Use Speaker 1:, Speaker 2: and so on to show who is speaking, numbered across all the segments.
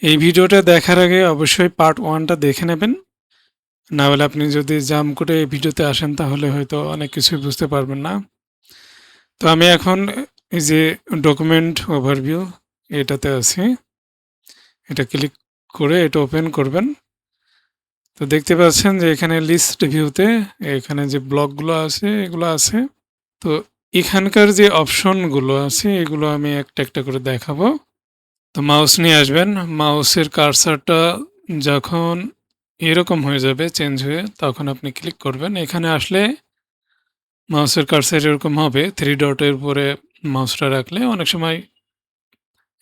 Speaker 1: এই ভিডিওটা দেখার আগে অবশ্যই পার্ট 1 টা দেখে নেবেন। না হলে আপনি যদি জাম্প করে এই ভিডিওতে আসেন তাহলে হয়তো অনেক কিছুই বুঝতে পারবেন না। তো আমি এখন এই যে ডকুমেন্ট ওভারভিউ এটাতে আছি। এটা ক্লিক করে এটা ওপেন করবেন। তো দেখতে পাচ্ছেন যে এখানে লিস্ট ভিউতে এখানে যে ব্লকগুলো আছে এগুলো আছে। তো এখানকার যে অপশনগুলো আছে এগুলো আমি একটা একটা করে দেখাবো। তো মাউস নিয়ে আসবেন। মাউসের কার্সারটা যখন এরকম হয়ে যাবে চেঞ্জ হয়ে তখন আপনি ক্লিক করবেন। এখানে আসলে মাউসের কার্সার এরকম হবে। 3 ডটের উপরে মাউসটা রাখলে অনেক সময়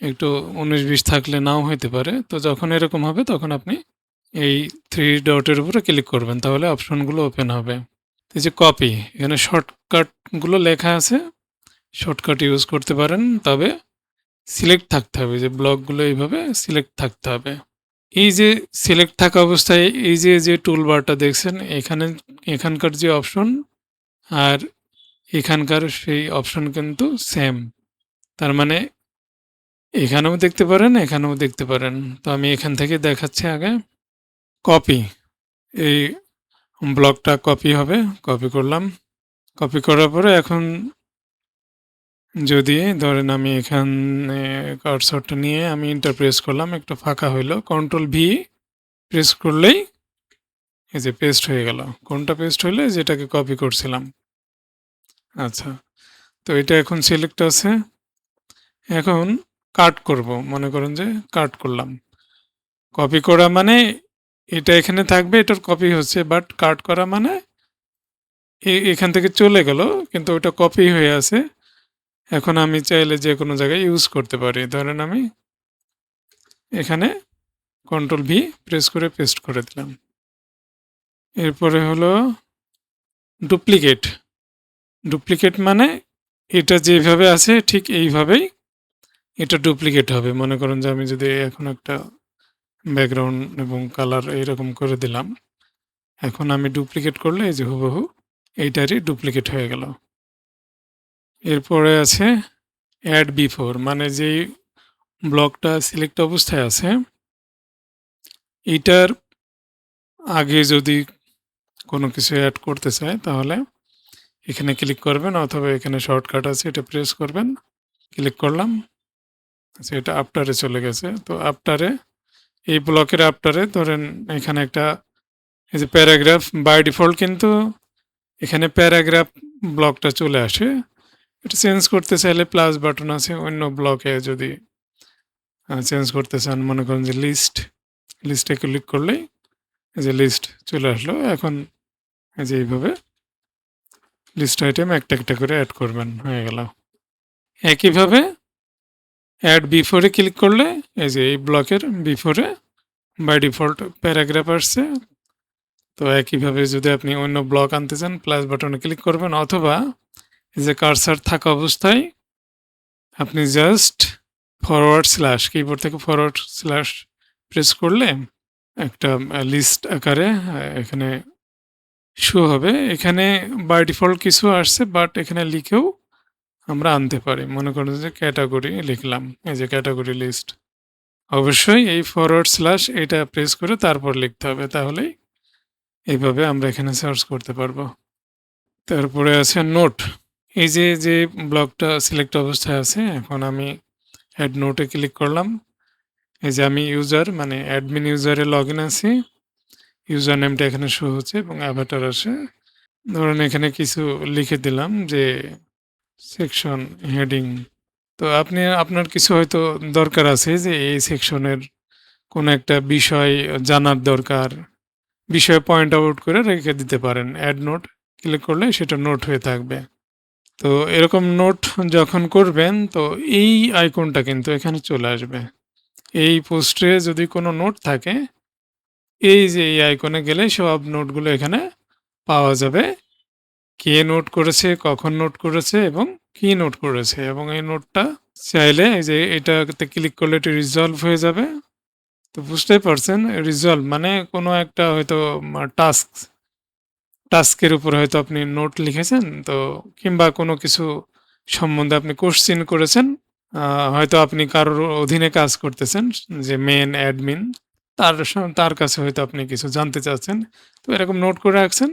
Speaker 1: একটু 19-20 থাকলে নাও হইতে পারে। তো যখন এরকম হবে তখন আপনি এই 3 ডটের উপরে ক্লিক করবেন। তাহলে অপশনগুলো ওপেন হবে। এই যে কপি, এখানে শর্টকাটগুলো লেখা আছে। শর্টকাট ইউজ করতে পারেন। তবে সিলেক্ট থাকতে হবে যে ব্লকগুলো এইভাবে সিলেক্ট থাকতে হবে। এই যে সিলেক্ট থাকা অবস্থায় এই যে টুলবারটা দেখছেন এখানকার যে অপশন আর এখানকার সেই অপশন কিন্তু সেম। তার মানে এখানেও দেখতে পারেন, এখানেও দেখতে পারেন। তো আমি এখান থেকে দেখাচ্ছি আগে। কপি, এই ব্লকটা কপি হবে। কপি করলাম। কপি করার পরে এখন যদি ধরেন আমি এখানে কার্সরটা নিয়ে আমি এন্টার প্রেস করলাম, একটু ফাঁকা হইলো। কন্ট্রোল ভি প্রেস করলেই এই যে পেস্ট হয়ে গেল। কোনটা পেস্ট হইলে যেটাকে কপি করছিলাম। আচ্ছা, তো এটা এখন সিলেক্ট আছে। এখন কাট করব, মনে করেন যে কাট করলাম। কপি করা মানে এটা এখানে থাকবে, এটার কপি হচ্ছে, বাট কাট করা মানে এখান থেকে চলে গেল কিন্তু ওটা কপি হয়ে আছে। এখন আমি চাইলে যে কোনো জায়গায় ইউজ করতে পারি। ধরেন আমি এখানে কন্ট্রোল ভি প্রেস করে পেস্ট করে দিলাম। এরপরে হলো ডুপ্লিকেট। ডুপ্লিকেট মানে এটা যেভাবে আছে ঠিক এইভাবেই এটা ডুপ্লিকেট হবে। মনে করেন যে আমি যদি এখন একটা ব্যাকগ্রাউন্ড এবং কালার এইরকম করে দিলাম। এখন আমি ডুপ্লিকেট করলে এই যে হুবহু এইটারই ডুপ্লিকেট হয়ে গেল। এরপরে আছে অ্যাড বিফোর, মানে যেই ব্লকটা সিলেক্ট অবস্থায় আছে এইটার আগে যদি কোনো কিছু অ্যাড করতে চায় তাহলে এখানে ক্লিক করবেন, অথবা এখানে শর্টকাট আছে এটা প্রেস করবেন। ক্লিক করলাম। আচ্ছা, এটা আফটারে চলে গেছে। তো আফটারে এই ব্লকের আফটারে ধরেন এখানে একটা এই যে প্যারাগ্রাফ, বাই ডিফল্ট কিন্তু এখানে প্যারাগ্রাফ ব্লকটা চলে আসে। এটা চেঞ্জ করতে চাইলে প্লাস বাটন আছে। অন্য ব্লকে যদি চেঞ্জ করতে চান, মনে করেন যে লিস্টে ক্লিক করলেই এই যে লিস্ট চলে আসলো। এখন এই যে এইভাবে লিস্ট আইটেম একটা একটা করে অ্যাড করবেন, হয়ে গেল। একইভাবে অ্যাড বিফোরে ক্লিক করলে এই যে এই ব্লকের বিফোরে বাই ডিফল্ট প্যারাগ্রাফ আসছে। তো একইভাবে যদি আপনি অন্য ব্লক আনতে চান প্লাস বাটনে ক্লিক করবেন, অথবা এই যে কার্সার থাকা অবস্থায় আপনি জাস্ট ফরওয়ার্ড স্ল্যাশ, কিবোর্ড থেকে ফরওয়ার্ড স্ল্যাশ প্রেস করলে একটা লিস্ট আকারে এখানে শো হবে। এখানে বাই ডিফল্ট কিছু আসছে, বাট এখানে লিখেও আমরা আনতে পারি। মনে করেন যে ক্যাটাগরি লিখলাম, এই যে ক্যাটাগরি লিস্ট। অবশ্যই এই ফরওয়ার্ড স্ল্যাশ এটা প্রেস করে তারপর লিখতে হবে, তাহলেই এইভাবে আমরা এখানে সার্চ করতে পারবো। তারপরে আছে নোট। এই যে ব্লকটা সিলেক্ট অবস্থায় আছে, এখন আমি অ্যাড নোটে ক্লিক করলাম। এই যে আমি ইউজার মানে অ্যাডমিন ইউজারে লগ ইন আছি। ইউজার নেমটা এখানে শো হচ্ছে এবং অ্যাভাটার আসে। ধরুন এখানে কিছু লিখে দিলাম যে সেকশন হেডিং। তো আপনি আপনার কিছু হয়তো দরকার আছে যে এই সেকশনের কোনো একটা বিষয় জানার দরকার, বিষয় পয়েন্ট আউট করে রেখে দিতে পারেন। অ্যাড নোট ক্লিক করলে সেটা নোট হয়ে থাকবে। তো এরকম নোট যখন করবেন তো এই আইকনটা কিন্তু এখানে চলে আসবে। এই পোস্টে যদি কোনো নোট থাকে এই যে এই আইকনে গেলে সব নোটগুলো এখানে পাওয়া যাবে। কে নোট করেছে, কখন নোট করেছে এবং কি নোট করেছে, এবং এই নোটটা চাইলে এই যে এটাতে ক্লিক করলে এটি রিজলভ হয়ে যাবে। তো বুঝতেই পারছেন রিজলভ মানে কোনো একটা হয়তো টাস্কের উপর হয়তো আপনি নোট লিখেছেন, তো কিংবা কোনো কিছু সম্বন্ধে আপনি কোশ্চিন করেছেন, হয়তো আপনি কারোর অধীনে কাজ করতেছেন, যে মেইন অ্যাডমিন, তার কাছে হয়তো আপনি কিছু জানতে চাচ্ছেন। তো এরকম নোট করে রাখছেন।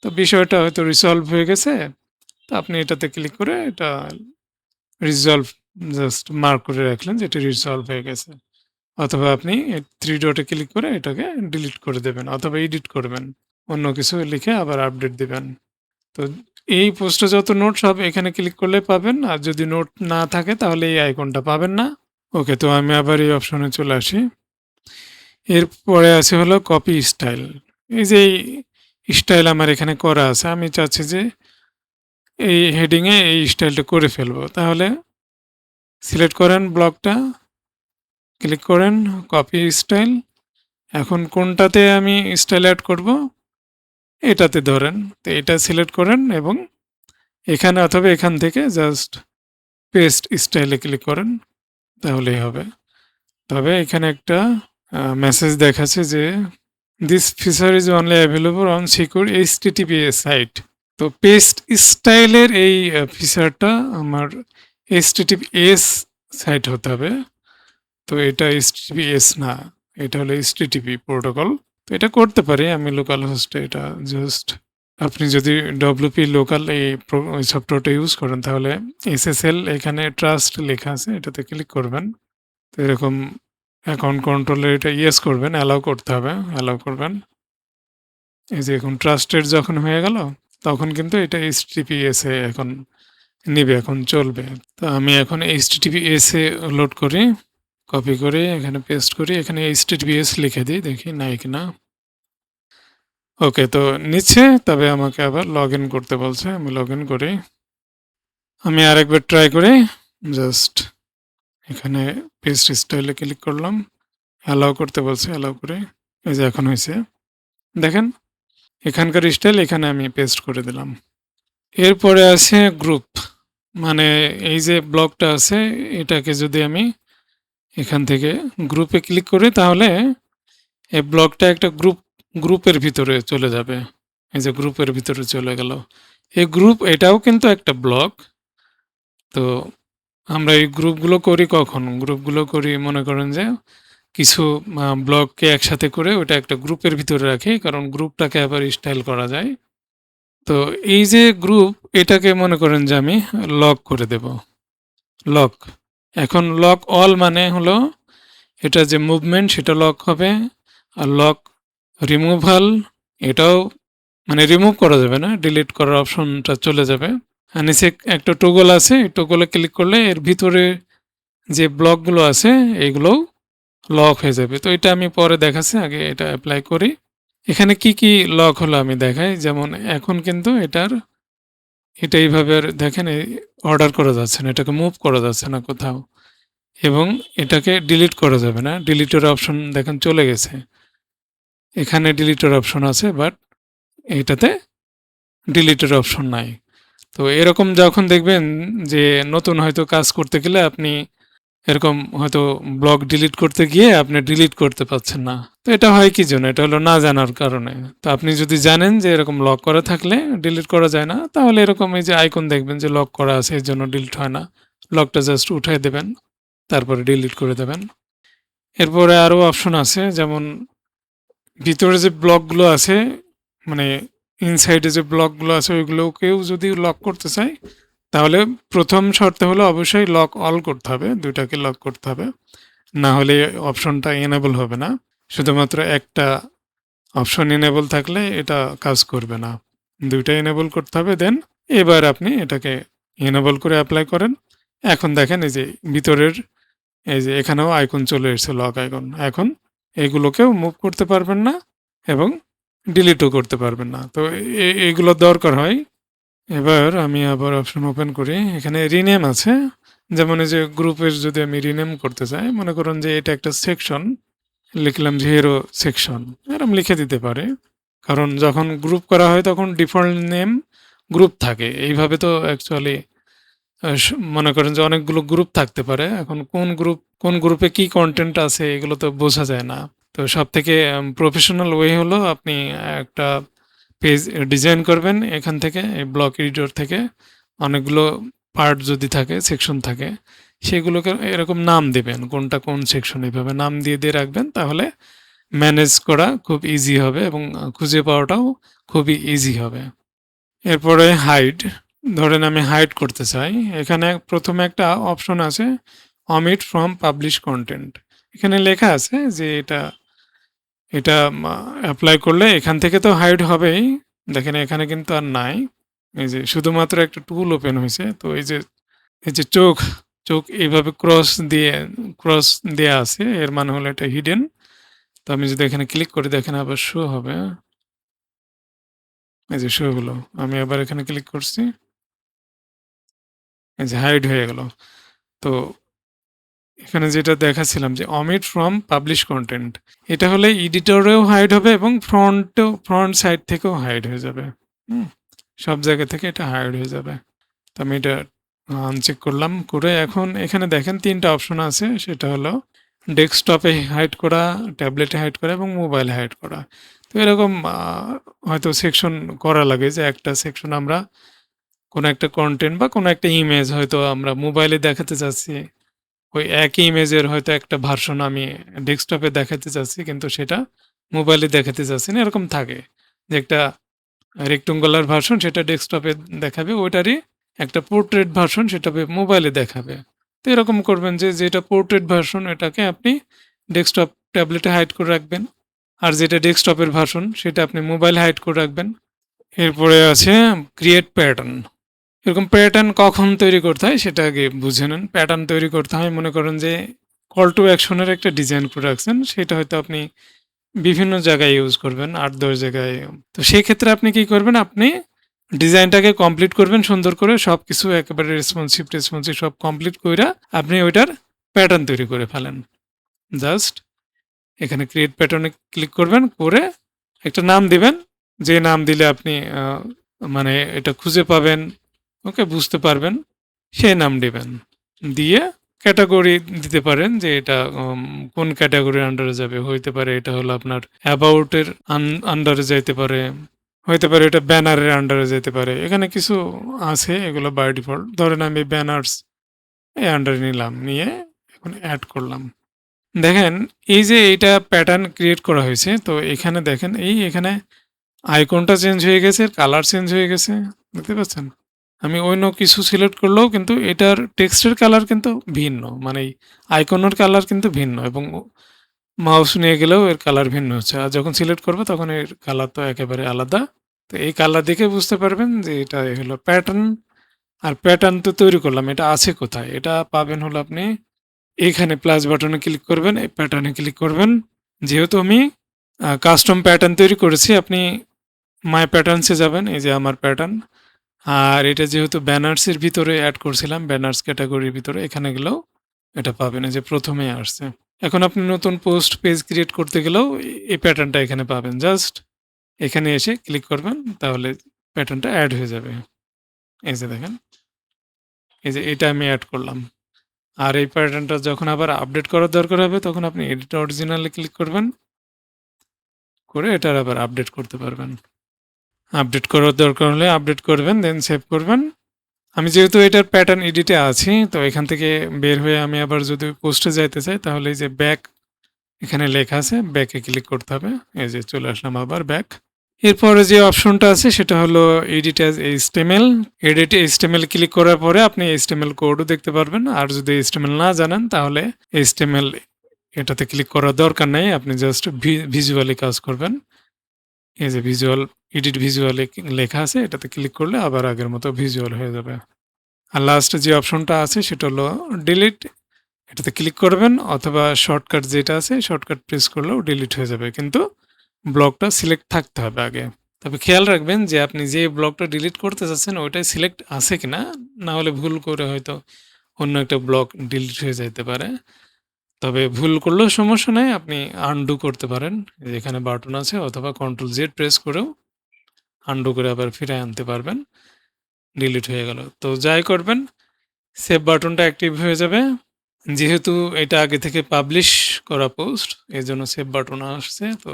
Speaker 1: তো বিষয়টা হয়তো রিসলভ হয়ে গেছে। তো আপনি এটাতে ক্লিক করে এটা রিসলভ জাস্ট মার্ক করে রাখলেন যে এটা রিসলভ হয়ে গেছে। অথবা আপনি 3 ডটে ক্লিক করে এটাকে ডিলিট করে দেবেন অথবা এডিট করবেন। অন্য কিছু লিখে আবার আপডেট দিবেন। তো এই পোস্টে যত নোট সব এখানে ক্লিক করলে পাবেন। আর যদি নোট না থাকে তাহলে এই আইকনটা পাবেন না। ওকে, তো আমি আবার এই অপশনে চলে আসি। এরপরে আছে হলো কপি স্টাইল। এই যে স্টাইল আমার এখানে করা আছে। আমি চাচ্ছি যে এই হেডিংয়ে এই স্টাইলটা করে ফেলবো। তাহলে সিলেক্ট করেন ব্লকটা, ক্লিক করেন কপি স্টাইল। এখন কোনটাতে আমি স্টাইল অ্যাড করব? এটাতে ধরেন। তো এটা সিলেক্ট করেন এবং এখানে অথবা এখান থেকে জাস্ট পেস্ট স্টাইলে ক্লিক করেন, তাহলেই হবে। তবে এখানে একটা মেসেজ দেখাচ্ছে যে this feature is only available on secure HTTPS site. তো পেস্ট স্টাইলের এই ফিচারটা আমার HTTPS সাইট হতে হবে। তো এটা HTTPS না, এটা হলো HTTP প্রোটোকল। তো এটা করতে পারি আমি লোকাল হোস্টে। এটা জাস্ট আপনি যদি WP লোকাল এই সফটওয়্যারটা ইউজ করেন তাহলে SSL এখানে ট্রাস্ট লেখা আছে, এটাতে ক্লিক করবেন। তো এরকম অ্যাকাউন্ট কন্ট্রোলের এটা ইয়েস করবেন, অ্যালাউ করতে হবে, অ্যালাউ করবেন। এই যে এখন ট্রাস্টেড যখন হয়ে গেল তখন কিন্তু এটা HTTPS এ এখন নিবে, এখন চলবে। তো আমি এখন HTTPS এ লোড করি, কপি করে এখানে পেস্ট করি, এখানে HTTPS লিখে দিই, দেখি নাই কিনা। ওকে, তো নিচ্ছে, তবে আমাকে আবার লগ ইন করতে বলছে। আমি লগ ইন করি। আমি আরেকবার ট্রাই করি। জাস্ট এখানে পেস্ট স্টাইলে ক্লিক করলাম, অ্যালাউ করতে বলছে, অ্যালাউ করে এই যে এখন হয়েছে। দেখেন এখানকার স্টাইল এখানে আমি পেস্ট করে দিলাম। এরপরে আছে গ্রুপ, মানে এই যে ব্লকটা আছে এটাকে যদি আমি এখান থেকে গ্রুপে ক্লিক করি তাহলে এই ব্লকটা একটা গ্রুপের ভিতরে চলে যাবে। এই যে গ্রুপের ভিতরে চলে গেল। এই গ্রুপ এটাও কিন্তু একটা ব্লক। তো আমরা এই গ্রুপগুলো করি কখন? গ্রুপগুলো করি মনে করেন যে কিছু ব্লককে একসাথে করে ওটা একটা গ্রুপের ভিতরে রাখি, কারণ গ্রুপটাকে আবার স্টাইল করা যায়। তো এই যে গ্রুপ এটাকে মনে করেন যে আমি লক করে দেব, লক। এখন লক অল মানে হলো এটা যে মুভমেন্ট সেটা লক হবে, আর লক রিমুভাল এটাও মানে রিমুভ করা যাবে না, ডিলিট করার অপশনটা চলে যাবে। আর নিচে একটা টগল আছে, এই টগলে ক্লিক করলে এর ভিতরে যে ব্লকগুলো আছে এগুলোও লক হয়ে যাবে। তো এটা আমি পরে দেখাচ্ছি, আগে এটা অ্যাপ্লাই করি। এখানে কি কি লক হলো আমি দেখাই। যেমন এখন কিন্তু এটা এইভাবে আর দেখেন অর্ডার করা যাচ্ছে না, এটাকে মুভ করা যাচ্ছে না কোথাও, এবং এটাকে ডিলিট করা যাবে না। ডিলিটের অপশন দেখেন চলে গেছে। এখানে ডিলিটের অপশন আছে, বাট এটাতে ডিলিটের অপশন নাই। তো এরকম যখন দেখবেন যে নতুন হয়তো কাজ করতে গেলে আপনি এরকম হয়তো ব্লক ডিলিট করতে গিয়ে আপনি ডিলিট করতে পারছেন না। তো এটা হয় কি জন্য? এটা হলো না জানার কারণে। তো আপনি যদি জানেন যে এরকম লক করা থাকলে ডিলিট করা যায় না, তাহলে এরকম এই যে আইকন দেখবেন যে লক করা আছে এর জন্য ডিলিট হয় না। লকটা জাস্ট উঠাই দেবেন, তারপরে ডিলিট করে দেবেন। এরপরে আরও অপশন আছে, যেমন ভিতরে যে ব্লকগুলো আছে মানে ইনসাইডে যে ব্লকগুলো আছে ওইগুলোকেও যদি লক করতে চাই তাহলে প্রথম শর্ত হলো অবশ্যই লক অল করতে হবে, দুইটাকে লক করতে হবে, না হলে অপশনটা এনেবল হবে না। শুধুমাত্র একটা অপশন এনেবল থাকলে এটা কাজ করবে না, দুইটা এনেবল করতে হবে। দেন এবার আপনি এটাকে এনেবল করে অ্যাপ্লাই করেন। এখন দেখেন এই যে ভিতরের এই যে এখানেও আইকন চলে এসেছে, লক আইকন। এখন এগুলোকেও মুভ করতে পারবেন না এবং ডিলিটও করতে পারবেন না। তো এগুলো দরকার হয়। এবার আমি আবার অপশন ওপেন করি, এখানে রিনেম আছে। যেমন এই যে গ্রুপের যদি আমি রিনেম করতে চাই, মনে করুন যে এটা একটা সেকশন, লিখলাম যে হিরো সেকশন, এরকম লিখে দিতে পারে। কারণ যখন গ্রুপ করা হয় তখন ডিফল্ট নেম গ্রুপ থাকে। এইভাবে তো অ্যাকচুয়ালি মনে করেন যে অনেকগুলো গ্রুপ থাকতে পারে। এখন কোন গ্রুপে কি কন্টেন্ট আছে এগুলো তো বোঝা যায় না। তো সব থেকে প্রফেশনাল ওয়ে হলো আপনি একটা পেজ ডিজাইন করবেন এখান থেকে, এই ব্লক এডিটর থেকে অনেকগুলো পার্ট যদি থাকে, সেকশন থাকে, সেগুলোকে এরকম নাম দিবেন। কোনটা কোন সেকশন এভাবে নাম দিয়ে রাখবেন। তাহলে ম্যানেজ করা খুব ইজি হবে এবং খুঁজে পাওয়াটাও খুবই ইজি হবে। এরপরে হাইড। ধরেন আমি হাইড করতে চাই। এখানে ১ম এ একটা অপশন আছে omit from publish content। এখানে লেখা আছে যে এটা এপ্লাই করলে এখান থেকে তো হাইড হবেই। দেখেন এখানে কিন্তু আর নাই। এই যে শুধুমাত্র একটা টুল ওপেন হইছে। তো এই যে চোখ এইভাবে ক্রস দেয়া আছে। এর মানে হলো এটা হিডেন। তো আমি যদি এখানে ক্লিক করি দেখেন আবার শো হবে। এই যে শো হলো। আমি আবার এখানে ক্লিক করছি। এই যে হাইড হয়ে গেল। তো এখানে যেটা দেখাচ্ছিলাম যে omit from publish content এটা হলে এডিটরেও হাইড হবে এবং ফ্রন্ট সাইড থেকেও হাইড হয়ে যাবে। হুম? সব জায়গা থেকে এটা হাইড হয়ে যাবে। তো আমি এটা আনচেক করলাম। করে এখন এখানে দেখেন ৩ টা অপশন আছে। সেটা হলো ডেস্কটপে হাইড করা, ট্যাবলেটে হাইড করা এবং মোবাইলে হাইড করা। তো এরকম হয়তো সেকশন করা লাগে যে একটা সেকশন আমরা কোনো একটা কনটেন্ট বা কোনো একটা ইমেজ হয়তো আমরা মোবাইলে দেখাতে চাচ্ছি। ওই একই ইমেজের হয়তো একটা ভার্সন আমি ডেস্কটপে দেখাতে চাচ্ছি কিন্তু সেটা মোবাইলে দেখাতে চাচ্ছি না, এরকম থাকে। যে একটা রেক্টেঙ্গুলার ভার্সন সেটা ডেস্কটপে দেখাবে, ওইটারই একটা পোর্ট্রেট ভার্সন সেটা মোবাইলে দেখাবে। তো এরকম করবেন যে যেটা পোর্ট্রেট ভার্সন এটাকে আপনি ডেস্কটপ ট্যাবলেটে হাইড করে রাখবেন। আর যেটা ডেস্কটপের ভার্সন সেটা আপনি মোবাইলে হাইড করে রাখবেন। এরপরে আছে ক্রিয়েট প্যাটার্ন। এরকম প্যাটার্ন কখন তৈরি করতে হয় সেটা আগে বুঝে নেন। প্যাটার্ন তৈরি করতে হয় মনে করেন যে কল টু অ্যাকশনের একটা ডিজাইন করে রাখছেন। সেটা হয়তো আপনি বিভিন্ন জায়গায় ইউজ করবেন ৮-১০ জায়গায়। তো সেক্ষেত্রে আপনি কি করবেন? আপনি ডিজাইনটাকে কমপ্লিট করবেন সুন্দর করে সবকিছু একেবারে রেসপন্সিভ সব কমপ্লিট কইরা আপনি ওইটার প্যাটার্ন তৈরি করে ফেলেন। জাস্ট এখানে ক্রিয়েট প্যাটার্ন এ ক্লিক করবেন, করে একটা নাম দিবেন। যে নাম দিলে আপনি মানে এটা খুঁজে পাবেন, ওকে বুঝতে পারবেন, সেই নাম দিবেন। দিয়ে ক্যাটেগরি দিতে পারেন যে এটা কোন ক্যাটেগরির আন্ডারে যাবে। হইতে পারে এটা হলো আপনার অ্যাবাউট এর আন্ডারে যাইতে পারে। হইতে পারে এটা ব্যানারের আন্ডারে যেতে পারে। এখানে কিছু আছে এগুলো বাই ডিফল্ট। ধরেন আমি ব্যানার্স এই আন্ডারে নিলাম, নিয়ে এখন এড করলাম। দেখেন এই যে এইটা প্যাটার্ন ক্রিয়েট করা হয়েছে। তো এখানে দেখেন এখানে আইকনটা চেঞ্জ হয়ে গেছে, কালার চেঞ্জ হয়ে গেছে। দেখতে পাচ্ছেন? আমি অন্য কিছু সিলেক্ট করলেও কিন্তু এটার টেক্সটের কালার কিন্তু ভিন্ন। মানে এই আইকনের কালার কিন্তু ভিন্ন এবং মাউস নিয়ে গেলেও এর কালার ভিন্ন হচ্ছে। আর যখন সিলেক্ট করব তখন এর কালার তো একেবারে আলাদা। তো এই কালার দেখে বুঝতে পারবেন যে এটা হলো প্যাটার্ন। আর প্যাটার্ন তো তৈরি করলাম। এটা আছে কোথায়? এটা পাবেন হলো আপনি এইখানে প্লাস বাটনে ক্লিক করবেন, এই প্যাটার্নে ক্লিক করবেন। যেহেতু আমি কাস্টম প্যাটার্ন তৈরি করেছি আপনি মাই প্যাটার্নসে যাবেন। এই যে আমার প্যাটার্ন। আর এটা যেহেতু ব্যানার্সের ভিতরে এড করছিলাম, ব্যানার্স ক্যাটেগরির ভিতরে এখানে গেলেও এটা পাবেন। এই যে ১ম এই আসছে। এখন আপনি নতুন পোস্ট পেজ ক্রিয়েট করতে গেলেও এই প্যাটার্নটা এখানে পাবেন। জাস্ট এখানে এসে ক্লিক করবেন তাহলে প্যাটার্নটা এড হয়ে যাবে। এই যে দেখেন, এই যে এটা আমি এড করলাম। আর এই প্যাটার্নটা যখন আবার আপডেট করার দরকার হবে তখন আপনি এডিট অরিজিনালে ক্লিক করবেন। করে এটার আবার আপডেট করতে পারবেন। আপডেট করার দরকার হলে আপডেট করবেন, দেন সেভ করবেন। আমি যেহেতু এটার প্যাটার্ন এডিটে আছি তো এখান থেকে বের হয়ে আমি আবার যদি পোস্টে যাইতে চাই তাহলে এই যে ব্যাক এখানে লেখা আছে, ব্যাকে ক্লিক করতে হবে। এই যে চলে আসলাম আবার ব্যাক। এরপরে যে অপশনটা আছে সেটা হলো edit as HTML. Edit HTML click করার পরে আপনি এইচটিএমএল কোডও দেখতে পারবেন। আর যদি এইচটিএমএল না জানেন তাহলে এইচটিএমএল এটাতে ক্লিক করার দরকার নেই। আপনি জাস্ট ভিজুয়ালি কাজ করবেন। এই যে এডিট ভিজুয়ালি লেখা আছে এটাতে ক্লিক করলে আবার আগের মতো ভিজুয়াল হয়ে যাবে। আর লাস্টে যে অপশনটা আছে সেটা হলো ডিলিট। এটাতে ক্লিক করবেন অথবা শর্টকাট যেটা আছে শর্টকাট প্রেস করলেও ডিলিট হয়ে যাবে। কিন্তু ব্লকটা সিলেক্ট থাকতে হবে আগে। তবে খেয়াল রাখবেন যে আপনি যে ব্লকটা ডিলিট করতে চাচ্ছেন ওইটাই সিলেক্ট আছে কিনা, না হলে ভুল করে হয়তো অন্য একটা ব্লক ডিলিট হয়ে যাইতে পারে। তবে ভুল করলেও সমস্যা নাই, আপনি আনডু করতে পারেন। এখানে বাটন আছে অথবা কন্ট্রোল জেড প্রেস করেও আনডু করে আবার ফিরে আনতে পারবেন। ডিলিট হয়ে গেল। তো যাই করবেন সেভ বাটনটা অ্যাক্টিভ হয়ে যাবে। যেহেতু এটা আগে থেকে পাবলিশ করা পোস্ট এজন্য সেভ বাটন আসছে। তো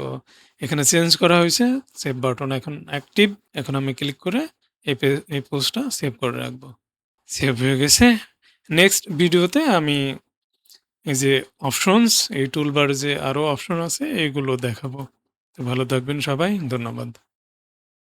Speaker 1: এখানে চেঞ্জ করা হয়েছে। সেভ বাটন এখন অ্যাক্টিভ। এখন আমি ক্লিক করে এই পোস্টটা সেভ করে রাখবো। সেভ হয়ে গেছে। নেক্সট ভিডিওতে আমি এই যে অপশনস, এই টুলবারে যে আরো অপশন আছে এগুলো দেখাবো। তো ভালো থাকবেন সবাই। ধন্যবাদ।